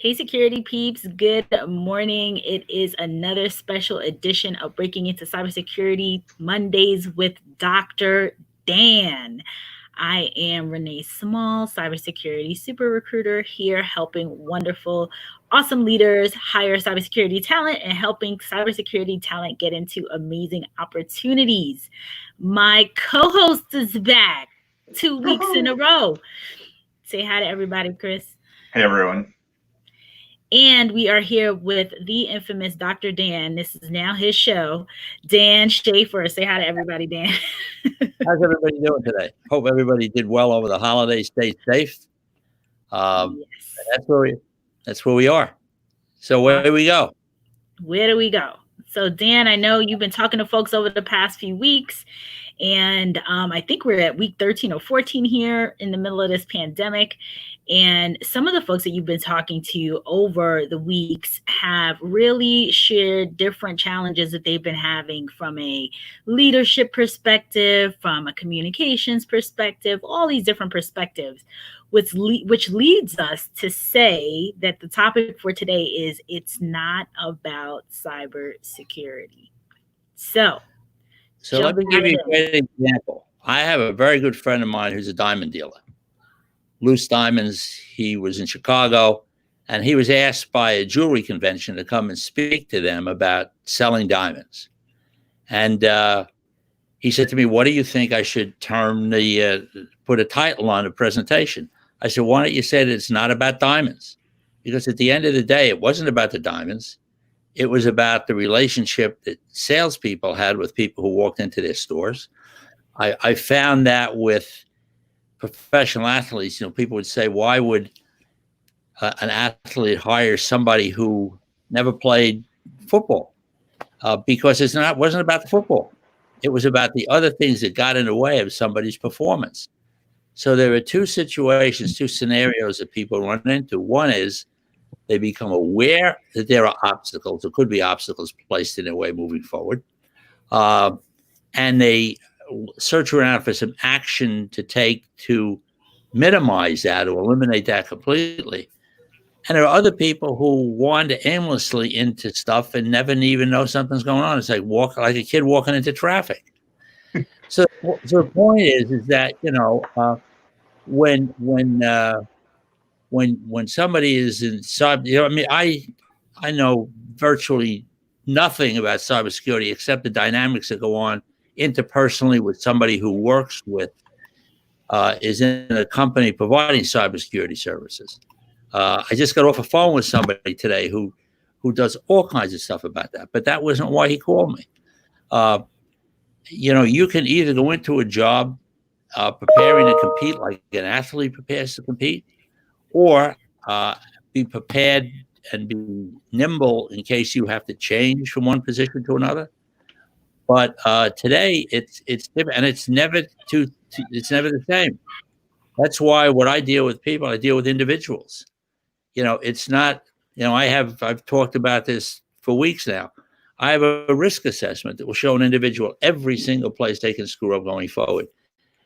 Hey, security peeps, good morning. It is another special edition of Breaking into Cybersecurity Mondays with Dr. Dan. I am Renee Small, cybersecurity super recruiter here helping wonderful, awesome leaders hire cybersecurity talent and helping cybersecurity talent get into amazing opportunities. My co host is back 2 weeks in a row. Say hi to everybody, Chris. Hey everyone. And we are here with the infamous Dr. Dan. This is now his show. Dan Schaefer. Say hi to everybody, Dan. How's everybody doing today? Hope everybody did well over the holidays. Stay safe. Yes. That's where we are. So where do we go? Where do we go? So Dan, I know you've been talking to folks over the past few weeks, and I think we're at week 13 or 14 here in the middle of this pandemic. And some of the folks that you've been talking to over the weeks have really shared different challenges that they've been having from a leadership perspective, from a communications perspective, all these different perspectives, which leads us to say that the topic for today is it's not about cybersecurity. So let me give you a great example. I have a very good friend of mine who's a diamond dealer. Loose diamonds. He was in Chicago, and he was asked by a jewelry convention to come and speak to them about selling diamonds. And he said to me, "What do you think I should put a title on a presentation?" I said, "Why don't you say that it's not about diamonds?" Because at the end of the day, it wasn't about the diamonds. It was about the relationship that salespeople had with people who walked into their stores. I found that with professional athletes, people would say, "Why would an athlete hire somebody who never played football?" Because wasn't about the football. It was about the other things that got in the way of somebody's performance. So there are two situations, two scenarios that people run into. One is they become aware that there are obstacles. There could be obstacles placed in their way moving forward. And they search around for some action to take to minimize that or eliminate that completely. And there are other people who wander aimlessly into stuff and never even know something's going on. It's like a kid walking into traffic. So the point is that when somebody is in cyber, I know virtually nothing about cybersecurity except the dynamics that go on interpersonally with somebody who works with is in a company providing cybersecurity services. I just got off a phone with somebody today who does all kinds of stuff about that, but that wasn't why he called me. You can either go into a job preparing to compete like an athlete prepares to compete, or be prepared and be nimble in case you have to change from one position to another. But today it's different, and it's never the same. That's why when I deal with people, I deal with individuals. It's not. I've talked about this for weeks now. I have a risk assessment that will show an individual every single place they can screw up going forward,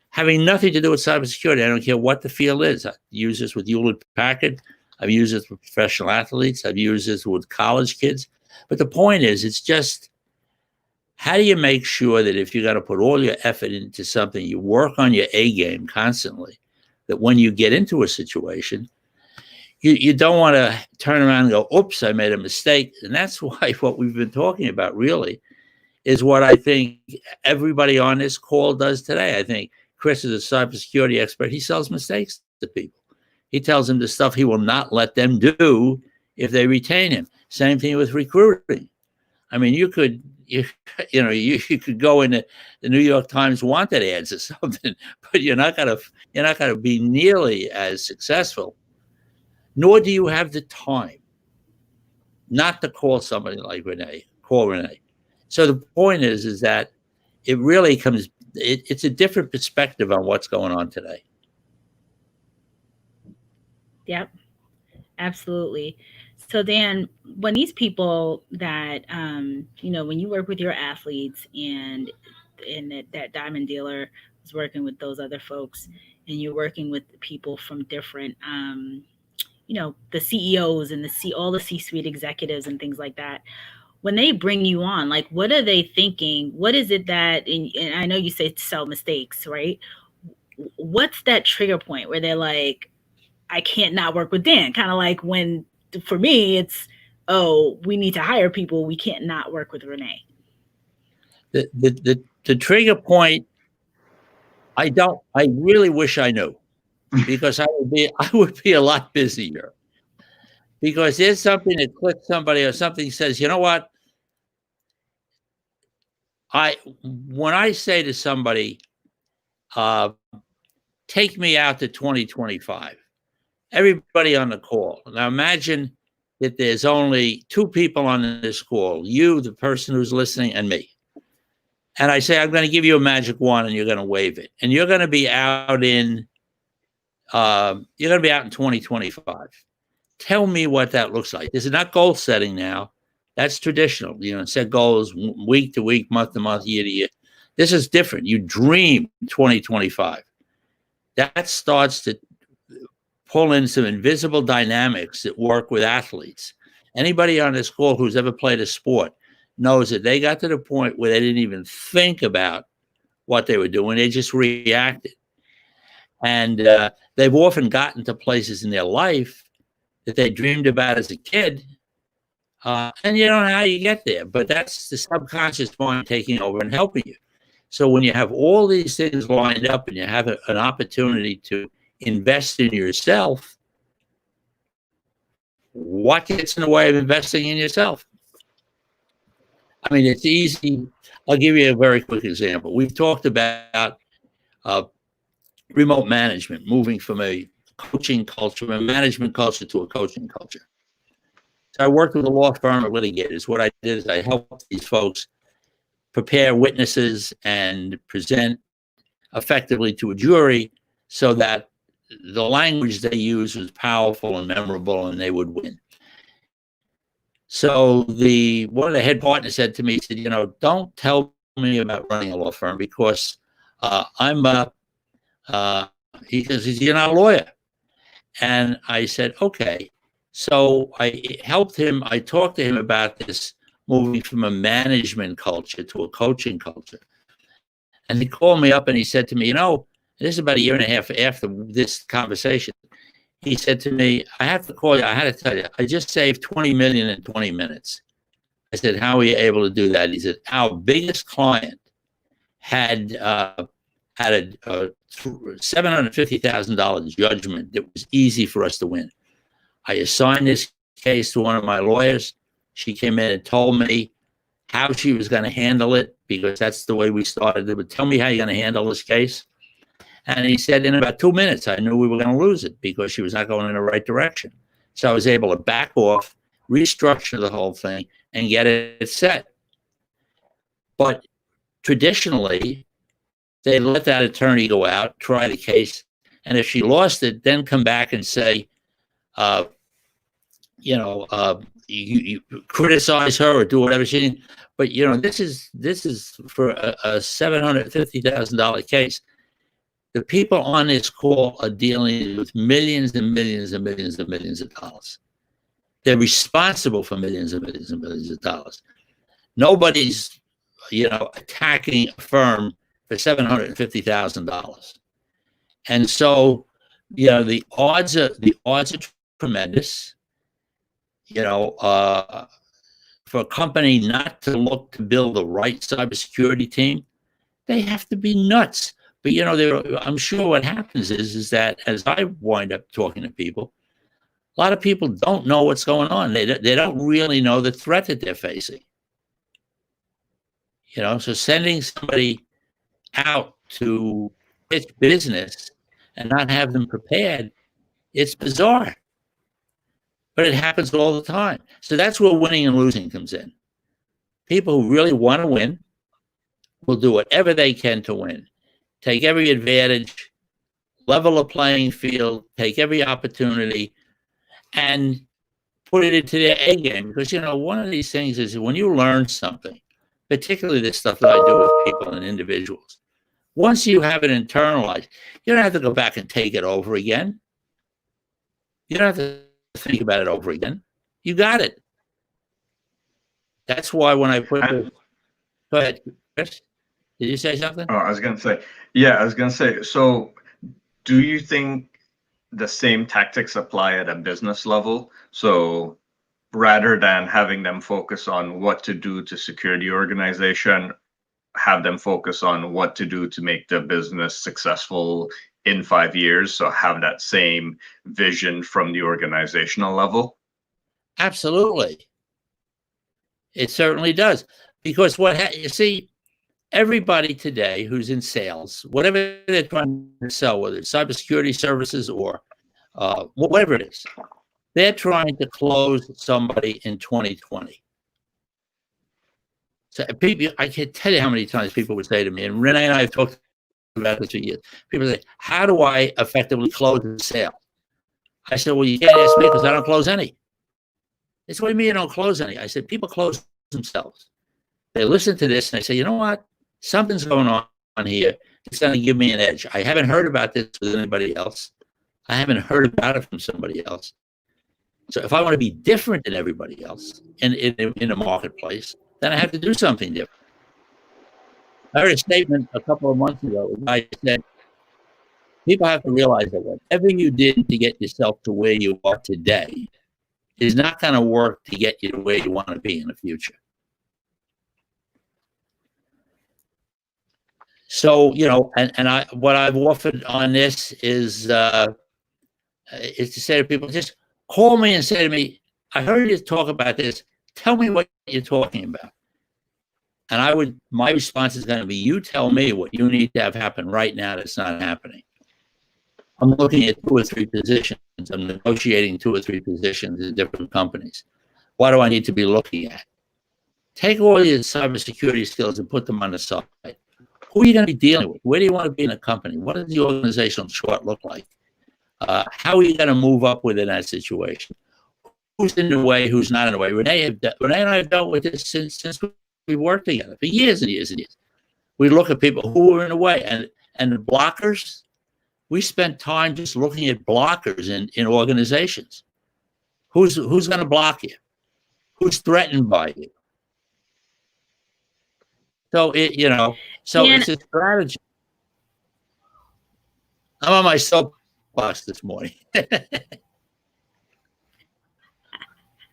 having nothing to do with cybersecurity. I don't care what the field is. I've used this with Hewlett-Packard. I've used this with professional athletes. I've used this with college kids. But the point is, it's just, how do you make sure that if you got to put all your effort into something, you work on your A game constantly, that when you get into a situation, you don't want to turn around and go, "Oops, I made a mistake." And that's why what we've been talking about really is what I think everybody on this call does today. I think Chris is a cybersecurity expert. He sells mistakes to people. He tells them the stuff he will not let them do if they retain him. Same thing with recruiting. I mean, you could go into the New York Times wanted ads or something, but you're not gonna be nearly as successful. Nor do you have the time not to call somebody like Renee. Call Renee. So the point is that it really comes. It's a different perspective on what's going on today. Yep, absolutely. So Dan, when these people that when you work with your athletes and that diamond dealer is working with those other folks, and you're working with people from different the CEOs and all the C-suite executives and things like that, when they bring you on, like, what are they thinking? What is it that, and I know you say sell mistakes, right? What's that trigger point where they're like, I can't not work with Dan? Kind of like when, for me, it's, oh, we need to hire people. We can't not work with Renee. The trigger point, I really wish I knew, because I would be a lot busier. Because there's something that clicks somebody, or something says, you know what? When I say to somebody, take me out to 2025, everybody on the call. Now imagine that there's only two people on this call, you, the person who's listening, and me. And I say, I'm going to give you a magic wand and you're going to wave it. And you're going to be out in 2025. Tell me what that looks like. This is not goal setting now. That's traditional. Set goals week to week, month to month, year to year. This is different. You dream 2025. That starts to pull in some invisible dynamics that work with athletes. Anybody on this call who's ever played a sport knows that they got to the point where they didn't even think about what they were doing. They just reacted. And they've often gotten to places in their life that they dreamed about as a kid. And you don't know how you get there, but that's the subconscious mind taking over and helping you. So when you have all these things lined up and you have an opportunity to invest in yourself, what gets in the way of investing in yourself? I mean, it's easy. I'll give you a very quick example. We've talked about remote management, moving from a coaching culture, a management culture, to a coaching culture. So I worked with a law firm of litigators. What I did is I helped these folks prepare witnesses and present effectively to a jury so that the language they use was powerful and memorable and they would win. So one of the head partners said to me, he said, don't tell me about running a law firm, because he says, you're not a lawyer. And I said, okay. So I helped him. I talked to him about this, moving from a management culture to a coaching culture. And he called me up and he said to me, this is about a year and a half after this conversation. He said to me, I have to call you. I had to tell you, I just saved $20 million in 20 minutes. I said, how were you able to do that? He said, our biggest client had a $750,000 judgment that was easy for us to win. I assigned this case to one of my lawyers. She came in and told me how she was going to handle it, because that's the way we started. They would tell me how you're going to handle this case. And he said, in about 2 minutes, I knew we were going to lose it because she was not going in the right direction. So I was able to back off, restructure the whole thing, and get it set. But traditionally, they let that attorney go out, try the case, and if she lost it, then come back and say, you criticize her or do whatever she did. But this is for a $750,000 case. The people on this call are dealing with millions and millions and millions and millions of dollars. They're responsible for millions and millions and millions of dollars. Nobody's, attacking a firm for $750,000. And so, the odds are tremendous. For a company not to look to build the right cybersecurity team, they have to be nuts. But I'm sure what happens is that as I wind up talking to people, a lot of people don't know what's going on. They don't really know the threat that they're facing. So sending somebody out to pitch business and not have them prepared, it's bizarre. But it happens all the time. So that's where winning and losing comes in. People who really want to win will do whatever they can to win. Take every advantage, level a playing field, take every opportunity, and put it into their A game. Because, one of these things is when you learn something, particularly this stuff that I do with people and individuals, once you have it internalized, you don't have to go back and take it over again. You don't have to think about it over again. You got it. That's why when I put the, go ahead, Chris. Did you say something? Oh, I was going to say, so do you think the same tactics apply at a business level? So rather than having them focus on what to do to secure the organization, have them focus on what to do to make the business successful in 5 years. So have that same vision from the organizational level. Absolutely. It certainly does. Because you see, everybody today who's in sales, whatever they're trying to sell, whether it's cybersecurity services or whatever it is, they're trying to close somebody in 2020. So people, I can't tell you how many times people would say to me, and Renee and I have talked about this for years. People say, how do I effectively close a sale? I said, well, you can't ask me because I don't close any. They said, what do you mean you don't close any? I said, people close themselves. They listen to this and they say, you know what? Something's going on here. It's going to give me an edge. I haven't heard about this with anybody else. I haven't heard about it from somebody else. So if I want to be different than everybody else in a marketplace, then I have to do something different. I heard a statement a couple of months ago. A guy said, people have to realize that whatever you did to get yourself to where you are today is not going to work to get you to where you want to be in the future. So, you know, and what I've offered on this is to say to people, just call me and say to me, I heard you talk about this. Tell me what you're talking about. And my response is going to be, you tell me what you need to have happen right now that's not happening. I'm looking at 2 or 3 positions. I'm negotiating 2 or 3 positions in different companies. What do I need to be looking at? Take all your cybersecurity skills and put them on the side. Who are you going to be dealing with? Where do you want to be in a company? What does the organizational chart look like? How are you going to move up within that situation? Who's in the way? Who's not in the way? Renee and I have dealt with this since we worked together for years and years and years. We look at people who are in the way, and the blockers. We spent time just looking at blockers in organizations. Who's going to block you? Who's threatened by you? So it's a strategy. I'm on my soapbox this morning.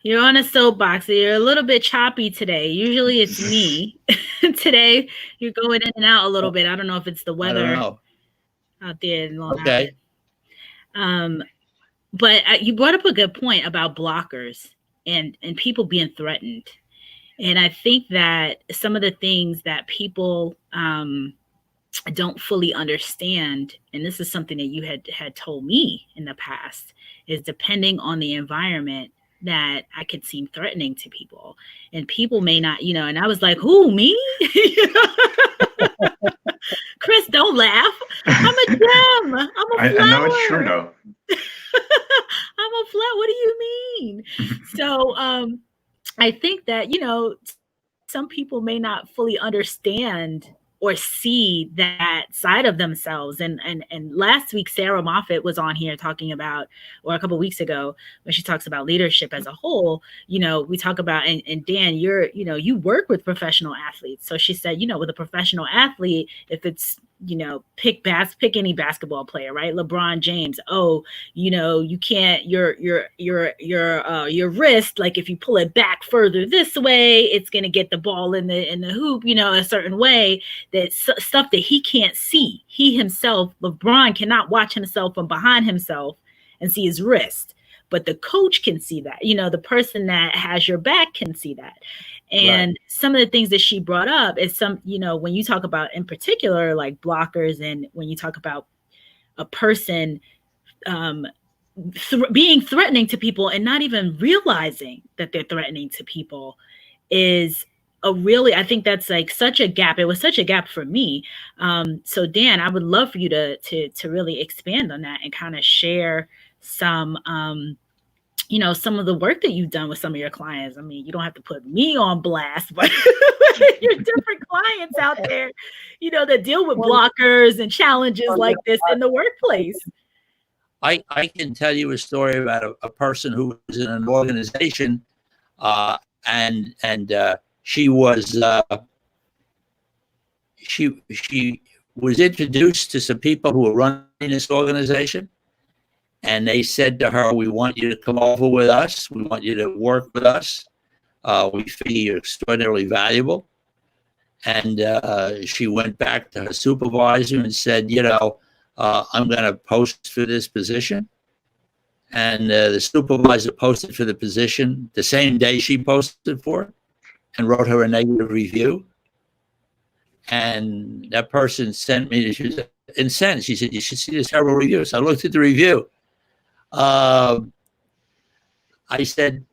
You're on a soapbox. You're a little bit choppy today. Usually it's me. Today you're going in and out a little bit. I don't know if it's the weather out there in Long Island. But you brought up a good point about blockers and people being threatened. And I think that some of the things that people don't fully understand, and this is something that you had told me in the past, is depending on the environment that I could seem threatening to people. And people may not, and I was like, who, me? Chris, don't laugh. I'm a gem. I'm a flower. I know it's true though. I'm a flower. What do you mean? So I think that, some people may not fully understand or see that side of themselves. And last week, Sarah Moffat was on here talking about, or a couple of weeks ago, when she talks about leadership as a whole, we talk about, and Dan, you work with professional athletes. So she said, with a professional athlete, if it's, pick any basketball player, right? LeBron James. Oh, you can't, your wrist, like if you pull it back further this way, it's going to get the ball in the hoop, a certain way. That's stuff that he can't see. He himself, LeBron, cannot watch himself from behind himself and see his wrist. But the coach can see that. The person that has your back can see that. And some of the things that she brought up is when you talk about, in particular, like blockers, and when you talk about a person being threatening to people and not even realizing that they're threatening to people is I think that's like such a gap. It was such a gap for me. So Dan, I would love for you to really expand on that and kind of share some, some of the work that you've done with some of your clients. I mean, you don't have to put me on blast, but your different clients out there, that deal with blockers and challenges like this in the workplace. I can tell you a story about a person who was in an organization, and she was she was introduced to some people who were running this organization, and they said to her, "We want you to come over with us. We want you to work with us. We feel you're extraordinarily valuable." And she went back to her supervisor and said, I'm going to post for this position. And the supervisor posted for the position the same day she posted for it and wrote her a negative review. And that person sent me, she was incensed. She said, "You should see this terrible review." So I looked at the review. I said,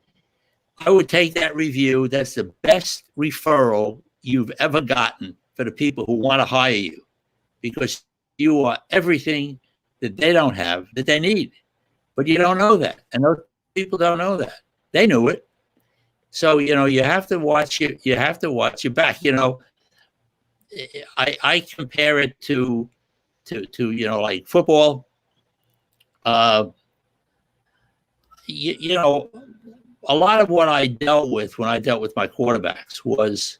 "I would take that review. That's the best referral you've ever gotten for the people who want to hire you, because you are everything that they don't have, that they need." But you don't know that. And those people don't know that. They knew it. So, you have to watch your back. I compare it to like football. A lot of what I dealt with when I dealt with my quarterbacks was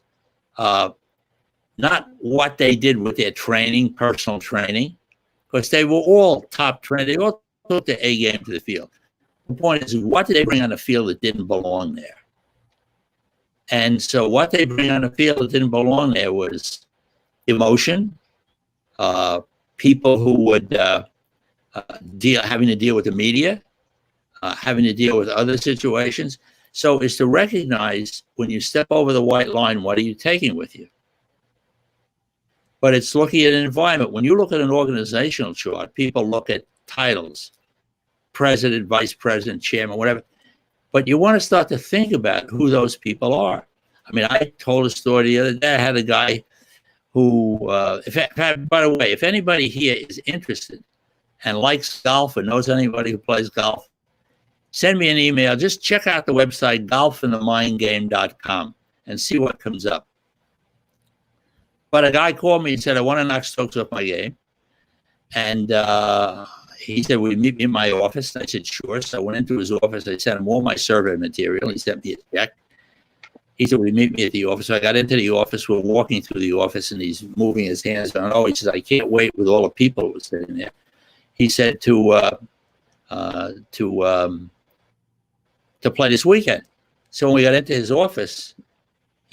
not what they did with their training, personal training, because they were all top trained. They all took the A game to the field. The point is, what did they bring on the field that didn't belong there? And so what they bring on the field that didn't belong there was emotion, people who would having to deal with the media, having to deal with other situations. So it's to recognize when you step over the white line, what are you taking with you? But it's looking at an environment. When you look at an organizational chart, people look at titles, president, vice president, chairman, whatever. But you want to start to think about who those people are. I mean, I told a story the other day. I had a guy who, by the way, if anybody here is interested and likes golf or knows anybody who plays golf, send me an email. Just check out the website, golfinthemindgame.com, and see what comes up. But a guy called me and said, "I want to knock Stokes off my game." And he said, "Will you meet me in my office?" I said, "Sure." So I went into his office. I sent him all my survey material. He sent me a check. He said, "Will you meet me at the office?" So I got into the office. We're walking through the office, and he's moving his hands around. Oh, he says, "I can't wait with all the people who were sitting there." He said to play this weekend. So when we got into his office,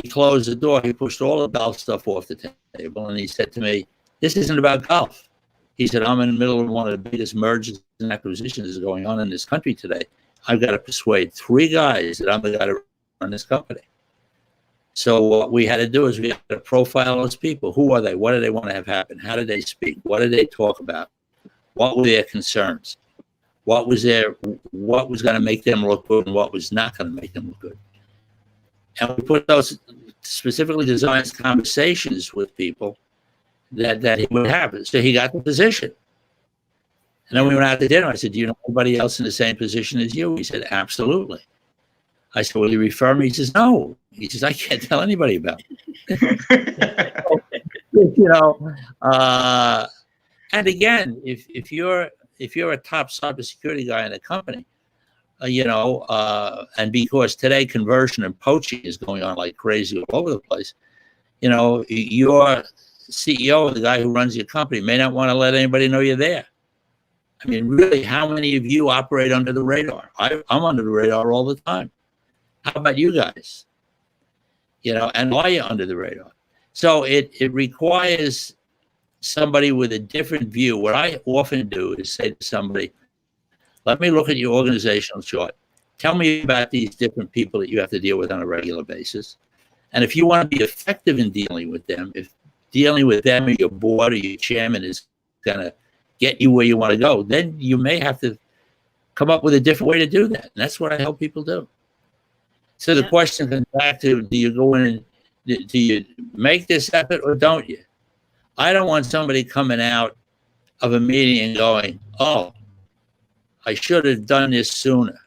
he closed the door. He pushed all the golf stuff off the table, and he said to me, "This isn't about golf." He said, "I'm in the middle of one of the biggest mergers and acquisitions going on in this country today. I've got to persuade 3 guys that I'm the guy to run this company." So what we had to do is we had to profile those people. Who are they? What do they want to have happen? How did they speak? What did they talk about? What were their concerns? What was going to make them look good and what was not going to make them look good? And we put those specifically designed conversations with people that he would have. So he got the position. And then we went out to dinner. I said, "Do you know anybody else in the same position as you?" He said, "Absolutely." I said, "Will you refer me?" He says, "No." He says, "I can't tell anybody about it." And again, if you're a top cybersecurity guy in a company, and because today conversion and poaching is going on like crazy all over the place, your CEO, the guy who runs your company, may not want to let anybody know you're there. I mean, really, how many of you operate under the radar? I'm under the radar all the time. How about you guys? And are you under the radar? So it requires somebody with a different view. What I often do is say to somebody, "Let me look at your organizational chart. Tell me about these different people that you have to deal with on a regular basis. And if you want to be effective in dealing with them, if dealing with them or your board or your chairman is going to get you where you want to go, then you may have to come up with a different way to do that." And that's what I help people do. So the question comes back to, do you go in and do you make this effort or don't you? I don't want somebody coming out of a meeting and going, "Oh, I should have done this sooner,"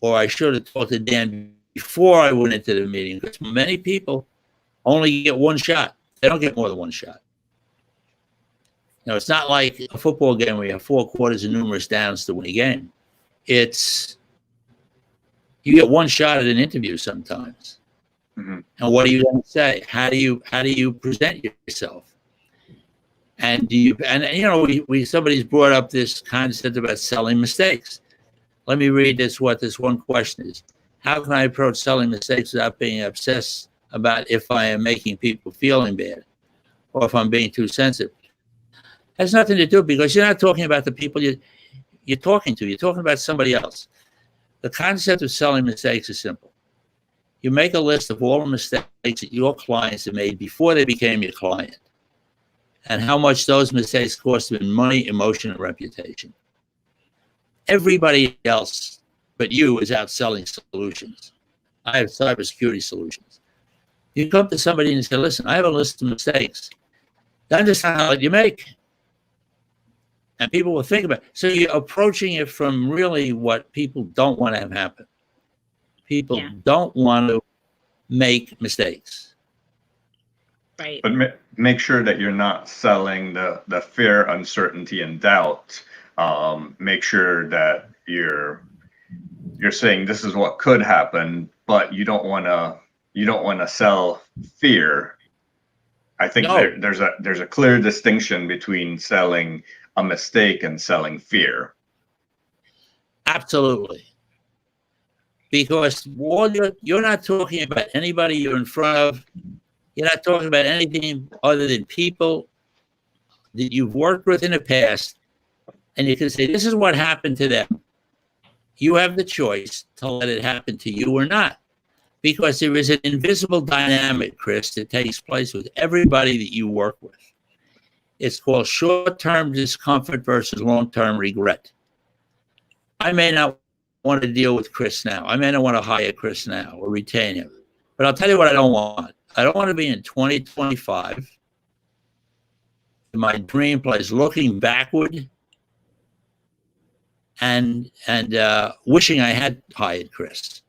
or "I should have talked to Dan before I went into the meeting," because many people only get one shot. They don't get more than one shot. It's not like a football game where you have 4 quarters and numerous downs to win a game. It's you get one shot at an interview sometimes. Mm-hmm. And what are you going to say? How do you present yourself? And somebody's brought up this concept about selling mistakes. Let me read what this one question is. How can I approach selling mistakes without being obsessed about if I am making people feeling bad or if I'm being too sensitive? Has nothing to do, because you're not talking about the people you're talking to. You're talking about somebody else. The concept of selling mistakes is simple. You make a list of all the mistakes that your clients have made before they became your client, and how much those mistakes cost them in money, emotion, and reputation. Everybody else but you is out selling solutions. I have cybersecurity solutions. You come to somebody and say, listen, I have a list of mistakes. Understand how you make. And people will think about it. So you're approaching it from really what people don't want to have happen. People don't want to make mistakes. Right. But make sure that you're not selling the fear, uncertainty, and doubt. Make sure that you're saying this is what could happen, but you don't want to sell fear. I think there's a clear distinction between selling a mistake and selling fear. Absolutely. Because you're not talking about anybody you're in front of. You're not talking about anything other than people that you've worked with in the past. And you can say, this is what happened to them. You have the choice to let it happen to you or not. Because there is an invisible dynamic, Chris, that takes place with everybody that you work with. It's called short-term discomfort versus long-term regret. I may not want to deal with Chris now. I may not want to hire Chris now or retain him. But I'll tell you what I don't want. I don't want to be in 2025 in my dream place looking backward and wishing I had hired Chris.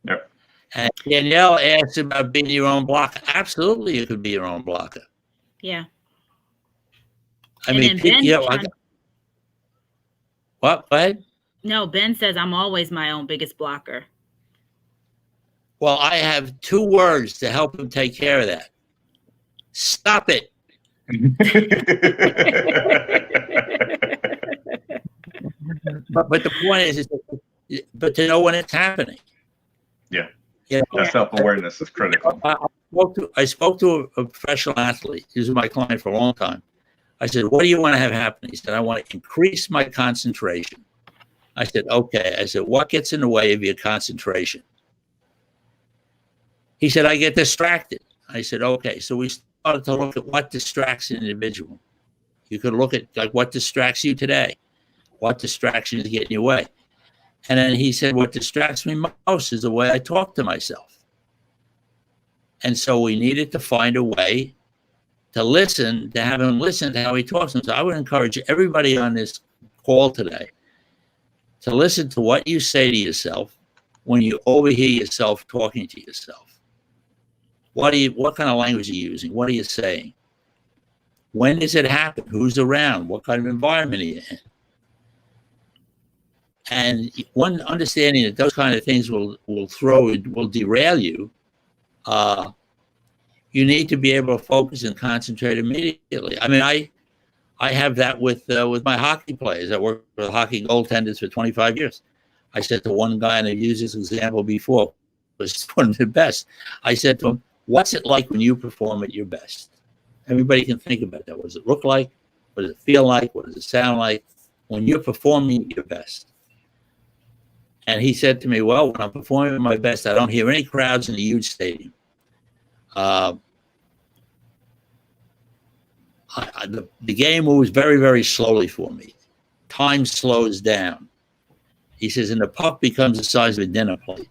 Yep. And Danielle asked about being your own blocker. Absolutely, you could be your own blocker. Yeah. I mean, what? Go ahead. No, Ben says I'm always my own biggest blocker. Well, I have 2 words to help him take care of that. Stop it. but the point is but to know when it's happening. Yeah. That self-awareness is critical. I spoke to a professional athlete. He was my client for a long time. I said, what do you want to have happen? He said, I want to increase my concentration. I said, okay. I said, what gets in the way of your concentration? He said, I get distracted. I said, okay. So we started to look at what distracts an individual. You could look at like what distracts you today. What distractions get in your way? And then he said, what distracts me most is the way I talk to myself. And so we needed to find a way to listen, to have him listen to how he talks. And so I would encourage everybody on this call today to listen to what you say to yourself when you overhear yourself talking to yourself. What kind of language are you using? What are you saying? When does it happen? Who's around? What kind of environment are you in? And one understanding that those kind of things will derail you. You need to be able to focus and concentrate immediately. I mean, I have that with my hockey players. I worked with hockey goaltenders for 25 years. I said to one guy, and I've used this example before, was one of the best. I said to him, what's it like when you perform at your best? Everybody can think about that. What does it look like? What does it feel like? What does it sound like when you're performing at your best? And he said to me, well, when I'm performing at my best, I don't hear any crowds in a huge stadium. The game moves very, very slowly for me. Time slows down. He says, and the puck becomes the size of a dinner plate.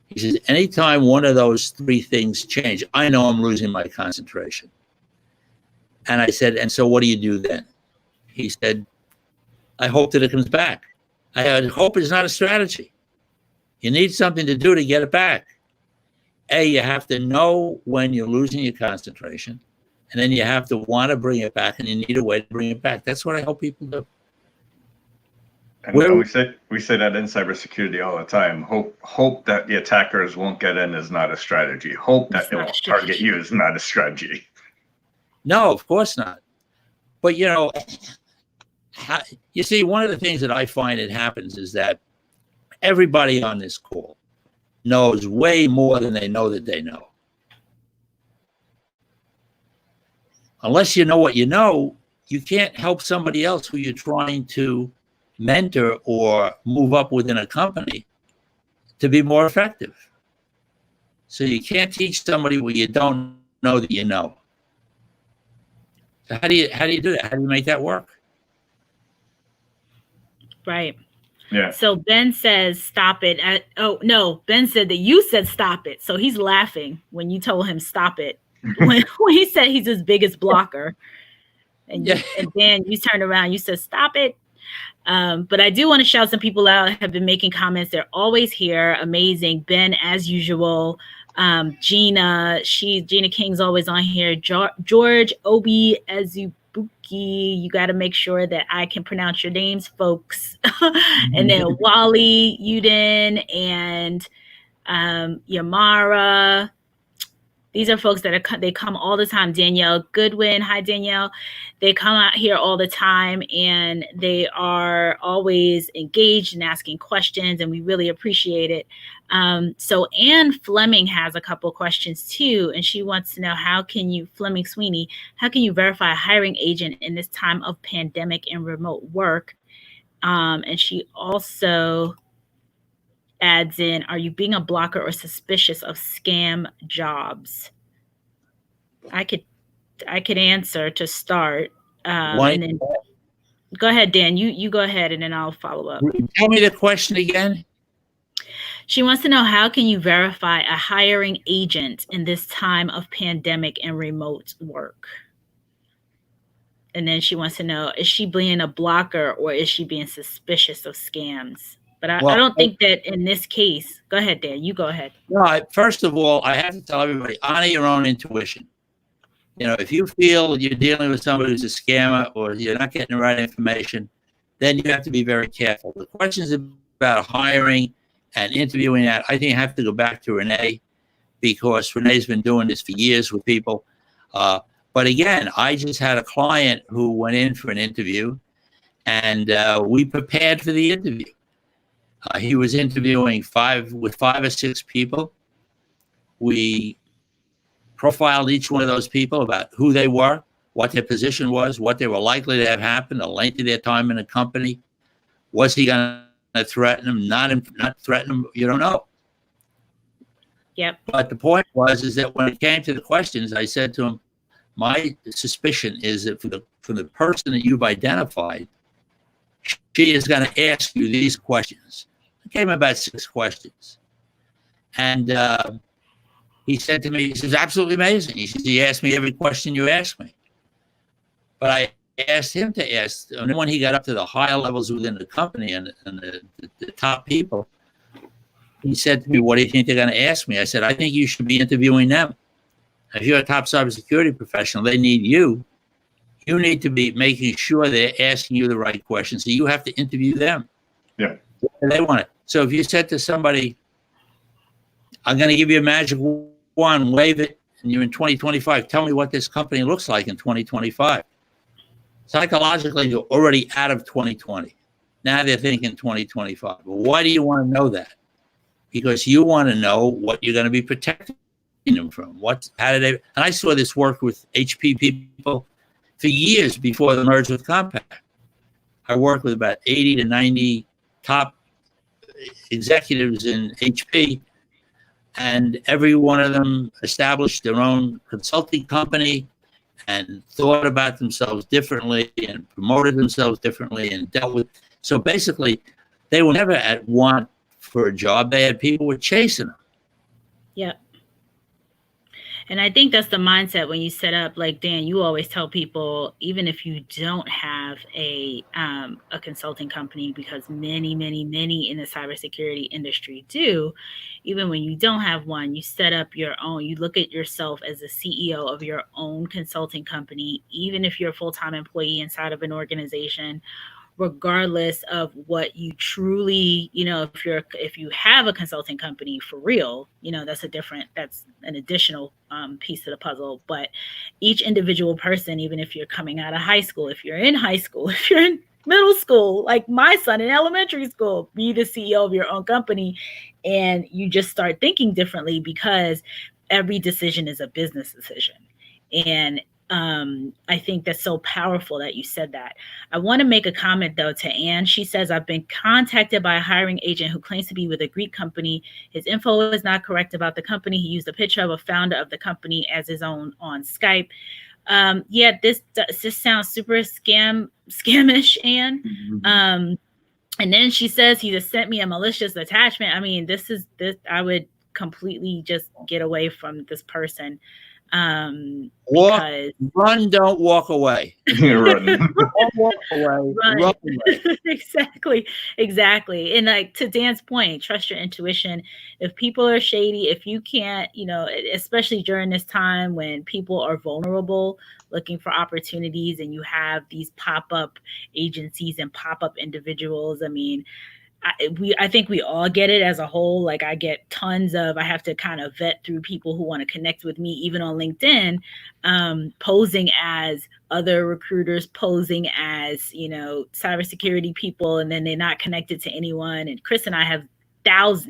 He says, anytime one of those 3 things change, I know I'm losing my concentration. And I said, and so what do you do then? He said, I hope that it comes back. I had hope is not a strategy. You need something to do to get it back. You have to know when you're losing your concentration. and then you have to want to bring it back, and you need a way to bring it back. That's what I help people do. And we say that in cybersecurity all the time. Hope that the attackers won't get in is not a strategy. Hope that they won't target you is not a strategy. No, of course not. But you know, you see, one of the things that I find that happens is that everybody on this call knows way more than they know that they know. Unless you know what you know, you can't help somebody else who you're trying to mentor or move up within a company to be more effective. So you can't teach somebody what you don't know that you know. So how do you do that? How do you make that work? Right. Yeah. So Ben says, stop it. Oh, no, Ben said that you said stop it. So he's laughing when you told him stop it. when he said he's his biggest blocker. And, yeah. And Dan, you turned around, you said stop it. But I do want to shout some people out who have been making comments. They're always here. Amazing. Ben, as usual. Gina King's always on here. George Obi Azubuki. You got to make sure that I can pronounce your names, folks. And then Wally Uden and Yamara. These are folks that they come all the time. Danielle Goodwin. Hi, Danielle. They come out here all the time, and they are always engaged and asking questions, and we really appreciate it. So Anne Fleming has a couple questions too, and she wants to know, Fleming Sweeney, how can you verify a hiring agent in this time of pandemic and remote work? And she also adds in, are you being a blocker or suspicious of scam jobs? I could answer to start. And then go ahead, Dan. You go ahead, and then I'll follow up. Tell me the question again. She wants to know, how can you verify a hiring agent in this time of pandemic and remote work? And then she wants to know, is she being a blocker or is she being suspicious of scams? But I don't think that in this case. Go ahead, Dan. You go ahead. No, first of all, I have to tell everybody, honor your own intuition. You know, if you feel you're dealing with somebody who's a scammer or you're not getting the right information, then you have to be very careful. The questions about hiring and interviewing that, I think I have to go back to Renee, because Renee's been doing this for years with people. But again, I just had a client who went in for an interview, and we prepared for the interview. He was interviewing five or six people. We profiled each one of those people about who they were, what their position was, what they were likely to have happened, the length of their time in the company. Was he going to threaten them? Not threaten them? You don't know. Yep. But the point is that when it came to the questions, I said to him, my suspicion is that for the person that you've identified, she is going to ask you these questions. It came about 6 questions. And he said to me, he says, absolutely amazing. He says, he asked me every question you asked me. But I asked him to ask, and when he got up to the higher levels within the company and the top people, he said to me, what do you think they're going to ask me? I said, I think you should be interviewing them. If you're a top cybersecurity professional, they need you. You need to be making sure they're asking you the right questions. So you have to interview them. Yeah. They want it. So if you said to somebody, I'm going to give you a magic wand, wave it, and you're in 2025, tell me what this company looks like in 2025. Psychologically, you're already out of 2020. Now they're thinking 2025. Well, why do you want to know that? Because you want to know what you're going to be protecting them from. And I saw this work with HP people for years before the merger with Compaq. I worked with about 80 to 90 top executives in HP, and every one of them established their own consulting company and thought about themselves differently and promoted themselves differently and dealt with. So basically, they were never at want for a job. They had people who were chasing them. Yeah. And I think that's the mindset when you set up, like Dan, you always tell people, even if you don't have a consulting company, because many in the cybersecurity industry do, even when you don't have one, you set up your own, you look at yourself as the CEO of your own consulting company, even if you're a full-time employee inside of an organization, regardless of what you truly, if you have a consulting company for real, that's an additional piece of the puzzle. But each individual person, even if you're coming out of high school, if you're in high school, if you're in middle school, like my son in elementary school, be the CEO of your own company. And you just start thinking differently, because every decision is a business decision. And I think that's so powerful that you said that. I want to make a comment though to Anne. She says, I've been contacted by a hiring agent who claims to be with a Greek company. His info is not correct about the company. He used a picture of a founder of the company as his own on Skype. Yeah, this sounds super scamish, Anne. Mm-hmm. And then she says he just sent me a malicious attachment. I mean, this I would completely just get away from this person. Run, don't walk away. Run. Don't walk away. Run away. Exactly. And like to Dan's point, trust your intuition. If people are shady, if you can't, especially during this time when people are vulnerable, looking for opportunities, and you have these pop-up agencies and pop-up individuals. I mean, I think we all get it as a whole. Like I get I have to kind of vet through people who want to connect with me, even on LinkedIn, posing as other recruiters, posing as, cybersecurity people, and then they're not connected to anyone. And Chris and I have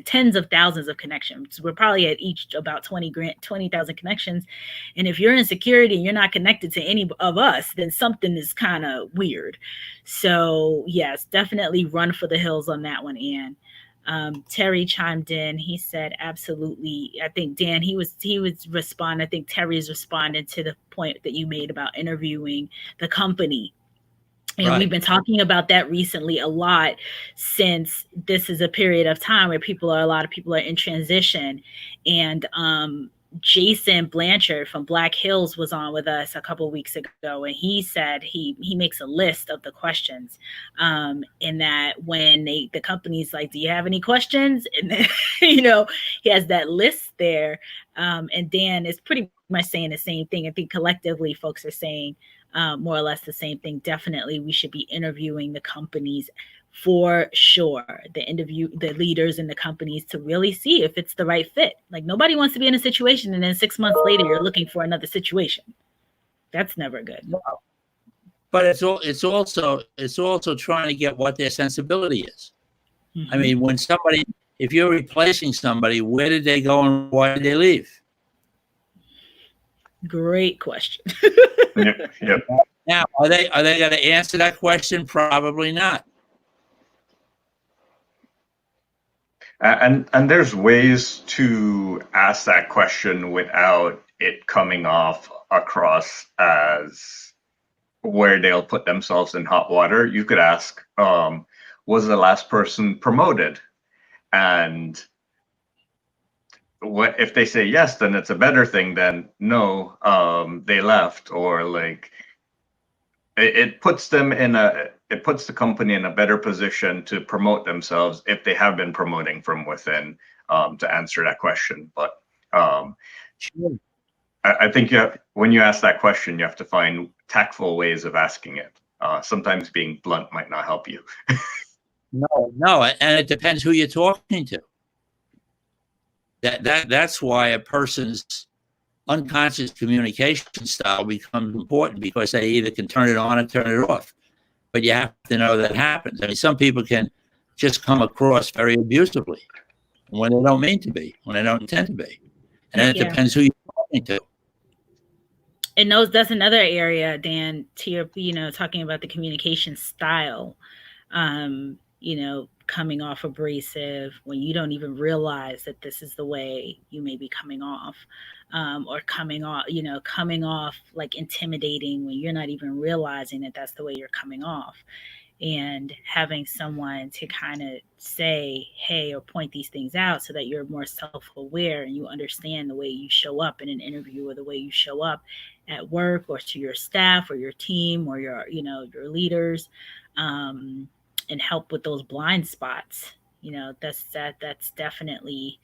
tens of thousands of connections. We're probably at each about 20,000 connections. And if you're in security and you're not connected to any of us, then something is kind of weird. So yes, definitely run for the hills on that one, Anne. Terry chimed in. He said, absolutely. I think Dan, he was respond. I think Terry's responded to the point that you made about interviewing the company. And right. We've been talking about that recently a lot, since this is a period of time where a lot of people are in transition. And Jason Blanchard from Black Hills was on with us a couple of weeks ago, and he said he makes a list of the questions, and that when the company's like, do you have any questions? And then, he has that list there. And Dan is pretty much saying the same thing. I think collectively folks are saying more or less the same thing. Definitely we should be interviewing the companies for sure, the leaders in the companies, to really see if it's the right fit. Like nobody wants to be in a situation and then 6 months later you're looking for another situation. That's never good. But it's also trying to get what their sensibility is. Mm-hmm. I mean, if you're replacing somebody, where did they go and why did they leave? Great question. Yep. Now, are they going to answer that question? Probably not. And there's ways to ask that question without it coming off across as where they'll put themselves in hot water. You could ask, was the last person promoted? And what if they say yes, then it's a better thing than no, they left, or like it puts the company in a better position to promote themselves if they have been promoting from within, to answer that question. But sure. I think when you ask that question, you have to find tactful ways of asking it. Sometimes being blunt might not help you. No, and it depends who you're talking to. That's why a person's unconscious communication style becomes important, because they either can turn it on or turn it off. But you have to know that happens. I mean, some people can just come across very abusively when they don't mean to be, when they don't intend to be. And it depends who you're talking to. And that's another area, Dan, to your, talking about the communication style, coming off abrasive when you don't even realize that this is the way you may be coming off, or coming off like intimidating when you're not even realizing that that's the way you're coming off. and having someone to kind of say, hey, or point these things out so that you're more self-aware and you understand the way you show up in an interview or the way you show up at work or to your staff or your team or your, your leaders, and help with those blind spots. That's definitely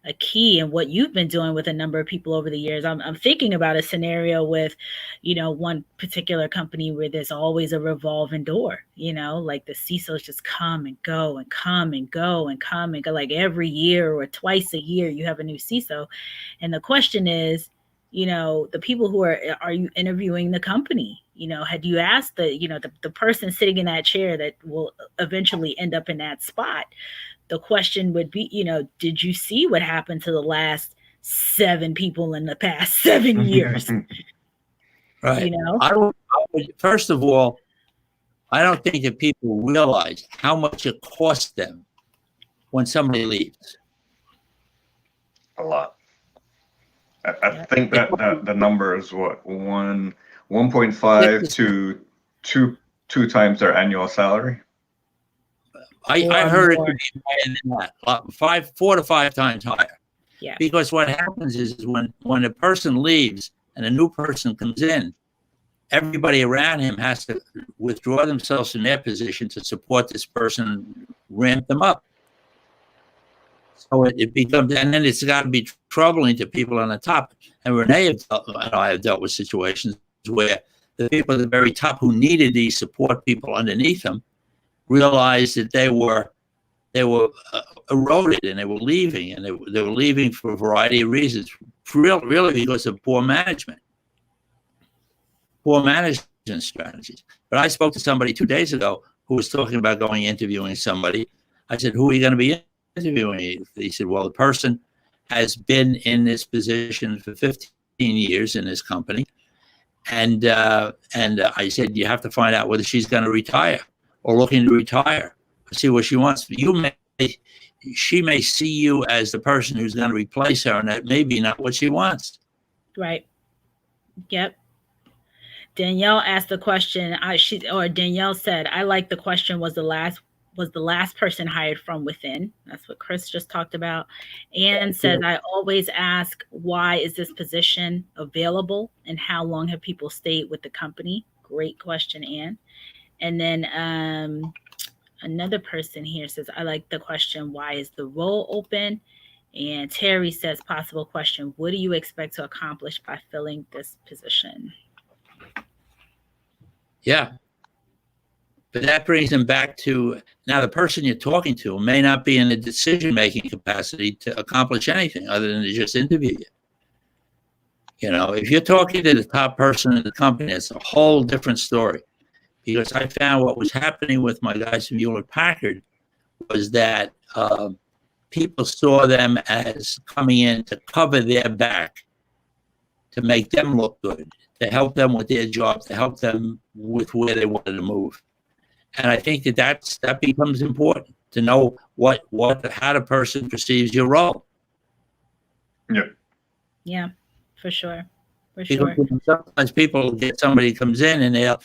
a key in what you've been doing with a number of people over the years. I'm thinking about a scenario with, one particular company where there's always a revolving door, like the CISOs just come and go and come and go and come and go, like every year or twice a year, you have a new CISO. And the question is, the people who are you interviewing the company? Had you asked the person sitting in that chair that will eventually end up in that spot? The question would be, did you see what happened to the last 7 people in the past 7 years? Right. I would, first of all, I don't think that people realize how much it costs them when somebody leaves. A lot. I think that the number is what, 1.5 to 2 times their annual salary. I heard it could be higher than that, 4 to 5 times higher. Yeah. Because what happens is when a person leaves and a new person comes in, everybody around him has to withdraw themselves from their position to support this person, ramp them up. So it becomes, and then it's got to be troubling to people on the top. And Renee and I have dealt with situations where the people at the very top who needed these support people underneath them realized that they were eroded and they were leaving, and they were leaving for a variety of reasons, really because of poor management strategies. But I spoke to somebody 2 days ago who was talking about interviewing somebody. I said, who are you going to be interviewing? He said, well, the person has been in this position for 15 years in this company. And I said, you have to find out whether she's going to retire or looking to retire, see what she wants. She may see you as the person who's going to replace her, and that may be not what she wants. Right. Yep. Danielle asked the question. Danielle said, I like the question, was the last person hired from within? That's what Chris just talked about. Anne says, I always ask, why is this position available and how long have people stayed with the company? Great question, Anne. And then another person here says, I like the question, why is the role open? And Terry says, possible question, what do you expect to accomplish by filling this position? Yeah. But that brings them back to, now the person you're talking to may not be in a decision-making capacity to accomplish anything other than to just interview you. If you're talking to the top person in the company, it's a whole different story. Because I found what was happening with my guys from Hewlett-Packard was that people saw them as coming in to cover their back, to make them look good, to help them with their jobs, to help them with where they wanted to move. And I think that becomes important to know how the person perceives your role. Yeah. Yeah, for sure. Because sometimes somebody comes in and they're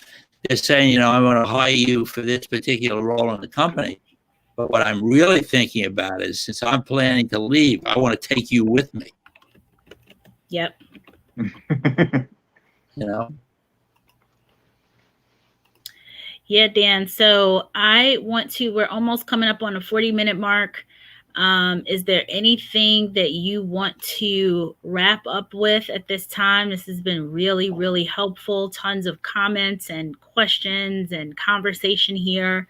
saying, I'm going to hire you for this particular role in the company. But what I'm really thinking about is, since I'm planning to leave, I want to take you with me. Yep. Yeah, Dan. So we're almost coming up on a 40-minute mark. Is there anything that you want to wrap up with at this time? This has been really, really helpful. Tons of comments and questions and conversation here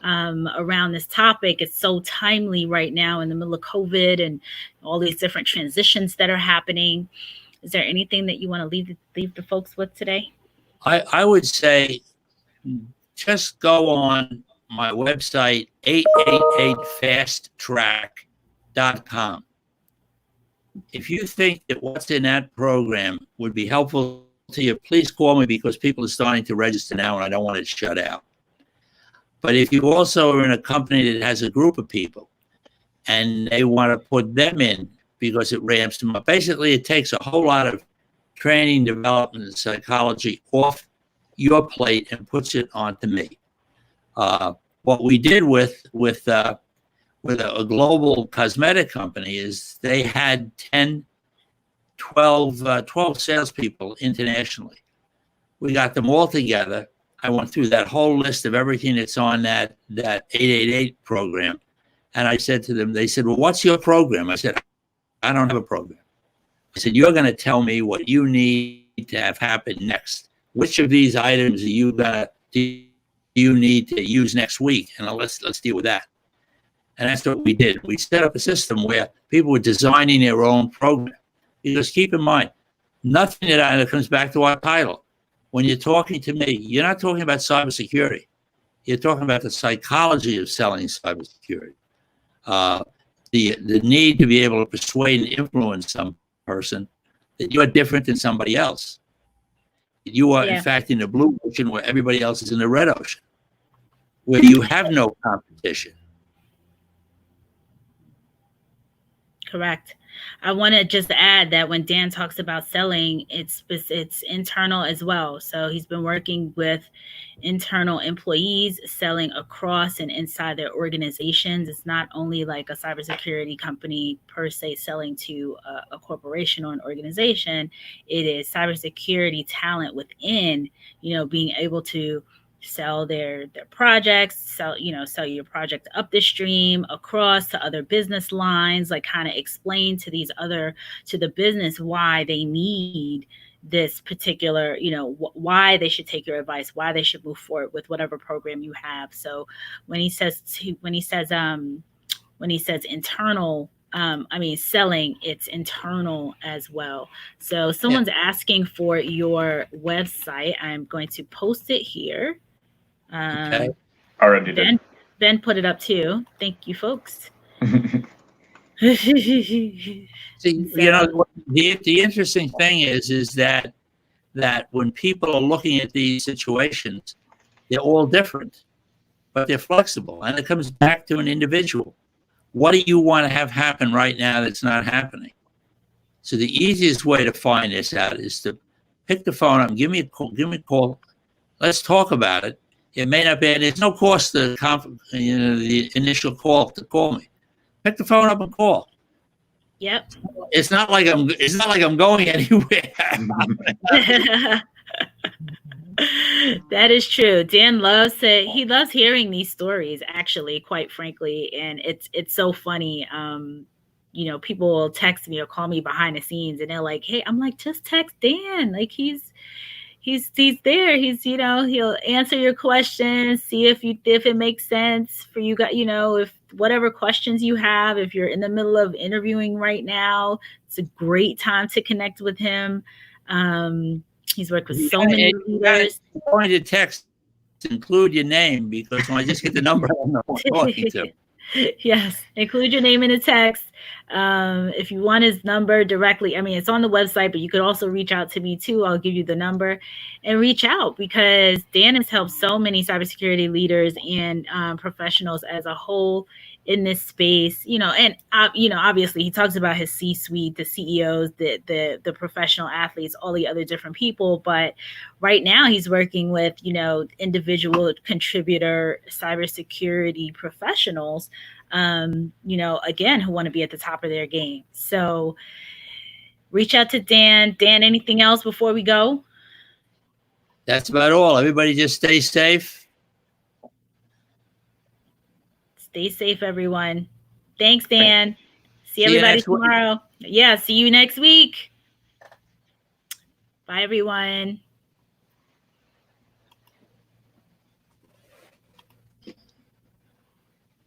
around this topic. It's so timely right now in the middle of COVID and all these different transitions that are happening. Is there anything that you want to leave the folks with today? I would say just go on my website, 888fasttrack.com. If you think that what's in that program would be helpful to you, please call me, because people are starting to register now and I don't want it shut out. But if you also are in a company that has a group of people and they want to put them in because it ramps them up, basically it takes a whole lot of training, development, and psychology off your plate and puts it onto me. What we did with a global cosmetic company is they had 10, 12 salespeople internationally. We got them all together. I went through that whole list of everything that's on that 888 program. And I said to them, they said, well, what's your program? I said, I don't have a program. I said, you're going to tell me what you need to have happen next. Which of these items do you need to use next week? And let's deal with that. And that's what we did. We set up a system where people were designing their own program. Because keep in mind, nothing that comes back to our title. When you're talking to me, you're not talking about cybersecurity. You're talking about the psychology of selling cybersecurity. The need to be able to persuade and influence some person that you are different than somebody else. You are, in fact, in the blue ocean where everybody else is in the red ocean, where you have no competition. Correct. I want to just add that when Dan talks about selling, it's internal as well. So he's been working with internal employees selling across and inside their organizations. It's not only like a cybersecurity company per se selling to a corporation or an organization. It is cybersecurity talent within, being able to sell their projects, sell your project up the stream across to other business lines, like kind of explain to the business why they need this particular, why they should take your advice, why they should move forward with whatever program you have. So when he says internal, selling, it's internal as well. So someone's asking for your website. I'm going to post it here. Okay. Already did. Ben put it up too. Thank you, folks. See, the interesting thing is that when people are looking at these situations, they're all different, but they're flexible, and it comes back to an individual. What do you want to have happen right now that's not happening? So the easiest way to find this out is to pick the phone up and give me a call. Let's talk about it. It may not be, there's no cost to the initial call to call me. Pick the phone up and call. Yep. It's not like I'm going anywhere. That is true. Dan loves hearing these stories, actually, quite frankly, and it's so funny. People will text me or call me behind the scenes, and they're like, "Hey," I'm like, "Just text Dan. Like he's there. He'll answer your questions, see if it makes sense for you guys, if whatever questions you have, if you're in the middle of interviewing right now, it's a great time to connect with him." He's worked with so many leaders. Going to text, include your name, because when I just get the number, I don't know who I'm talking to. Yes, include your name in the text. If you want his number directly, it's on the website, but you could also reach out to me too. I'll give you the number and reach out, because Dan has helped so many cybersecurity leaders and professionals as a whole in this space, and obviously he talks about his C-suite, the CEOs, the professional athletes, all the other different people. But right now he's working with, individual contributor cybersecurity professionals, again, who want to be at the top of their game. So reach out to Dan. Dan, anything else before we go? That's about all. Everybody just stay safe. Stay safe, everyone. Thanks, Dan. See everybody tomorrow. Yeah, see you next week. Bye, everyone.